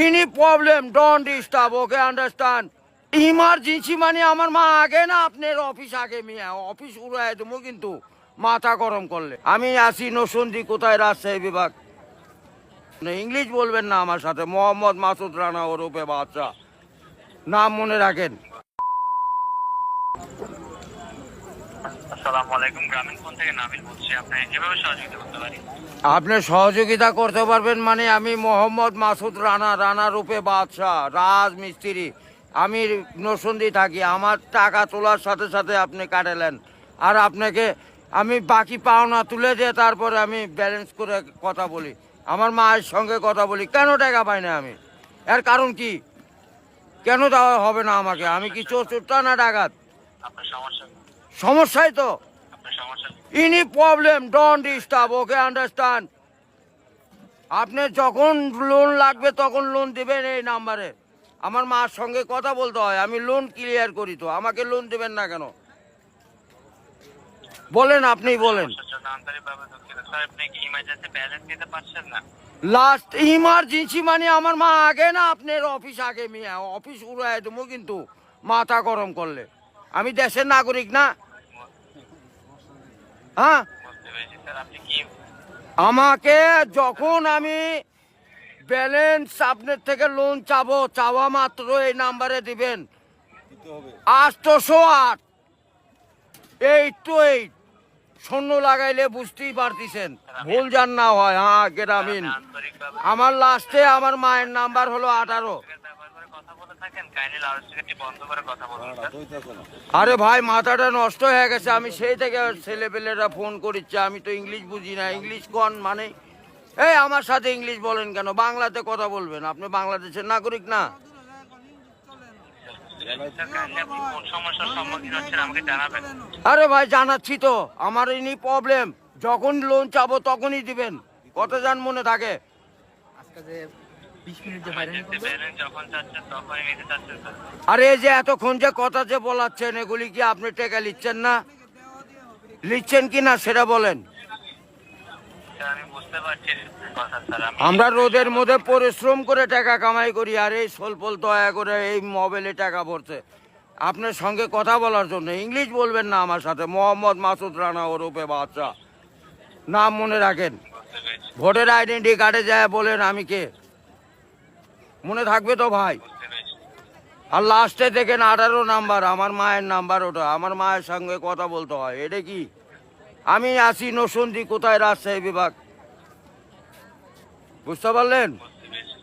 Any problem don't disturb, okay understand. Emergency মানে আমার মা আগে না আপনার অফিস আগে, মিয়া অফিস উড়াই দেবো কিন্তু মাথা গরম করলে। আমি আসি নসুন্দি, কোথায় রাজশাহী বিভাগ। ইংলিশ বলবেন না আমার সাথে। মোহাম্মদ মাসুদ রানা ওরফে বাদশা, নাম মনে রাখেন। আসসালামু আলাইকুম, গ্রামীণ ফোন থেকে নাবিল বলছি। আপনাকে কিভাবে সহযোগিতা করতে পারি? আপনি সহযোগিতা করতে পারবেন মানে আমি মোহাম্মদ মাসুদ রানা, রানা রূপে বাদশাহ, রাজমিস্ত্রি। আমি নরসিংদী থাকি। আমার টাকা তোলার সাথে সাথে আপনি কাটালেন, আর আপনাকে আমি বাকি পাওনা তুলে দিয়ে তারপরে আমি ব্যালেন্স করে কথা বলি, আমার মায়ের সঙ্গে কথা বলি। কেন টাকা পাই না আমি? এর কারণ কি? কেন দেওয়া হবে না আমাকে? আমি কি চোরটা না ডাকাত? আপনার সমস্যা? সমস্যাই তো। আপনার সমস্যা? Any problem don't disturb, okay understand. আপনি যখন লোন লাগবে তখন লোন দেবেন এই নাম্বারে। আমার মার সঙ্গে কথা বলতে হয়, আমি লোন ক্লিয়ার করি। তো আমাকে লোন দেবেন না কেন বলেন? আপনি বলেন। আন্তরিকভাবে দুঃখিত স্যার, আপনি কি ইমার্জেন্সি ব্যালেন্স দিতে পারছেন না? লাস্ট ইমার্জেন্সি মানে আমার মা আগে না আপনার অফিস আগে, মিয়া অফিস উড়াই দেবো কিন্তু মাথা গরম করলে। আমি দেশের নাগরিক না? হ্যাঁ, বুঝতে পেরেছি স্যার। আপনি কি আমাকে যখন আমি ব্যালেন্স আপনার থেকে লোন চাবো, চাওয়া মাত্র এই নাম্বারে দিবেন 808 শূন্য লাগাইলে বুঝতেই পারতেছেন, ভুল যান না হয়। হ্যাঁ গ্রামীণ। আন্তরিকভাবে আমার লাস্টে আমার মায়ের নাম্বার হলো 18। ব্যবহার করে কথা বলে থাকেন, কাইন্ডলি লাউডস্পিকারটি বন্ধ করে কথা বলুন স্যার। আরে ভাই, মাথাটা নষ্ট হয়ে গেছে। আমি সেই থেকে ছেলেপেলেরা ফোন করিচ্ছে, আমি তো ইংলিশ বুঝি না। ইংলিশ কোন মানে? এই আমার সাথে ইংলিশ বলেন কেন? বাংলাতে কথা বলবেন। আপনি বাংলাদেশের নাগরিক না? স্যার, কাইন্ডলি আপনি কোন সমস্যার সম্মুখীন হচ্ছেন আমাকে জানাবেন। আরে ভাই জানাচ্ছি তো, আমার ইনি প্রবলেম। যখন লোন চাবো তখনই দিবেন। কত যান মনে থাকে? ইমার্জেন্সি ব্যালেন্স যখন চাচ্ছেন তখনই নিতে চাচ্ছেন স্যার। আরে এই যে এতক্ষণ যে কথা যে বলাচ্ছেন, এগুলি কি আপনি টাকা লিখছেন না? লিখছেন কি না সেটা বলেন। স্যার, আমি বুঝতে পারছি কথা স্যার। আমরা রোদের মধ্যে পরিশ্রম করে টাকা কামাই করি, আর এই সোলপল দয়া করে এই মোবাইলে টাকা ভরছে আপনার সঙ্গে কথা বলার জন্য। ইংলিশ বলবেন না আমার সাথে। মোহাম্মদ মাসুদ রানা ওরফে বাদশা, নাম মনে রাখেন। বুঝতে পেরেছি, ভোটার আইডেন্টি কার্ডে যায় বলেন আমি কে, মনে থাকবে তো ভাই? বুঝতে পেরেছি। আর লাস্টে দেখেন 18 নাম্বার, আমার মায়ের নাম্বার ওটা। আমার মায়ের সঙ্গে কথা বলতে হয়। এটা কি? আমি আসি নরসিংদী, কোথায় রাজশাহী বিভাগ। বুঝতে পারলেন?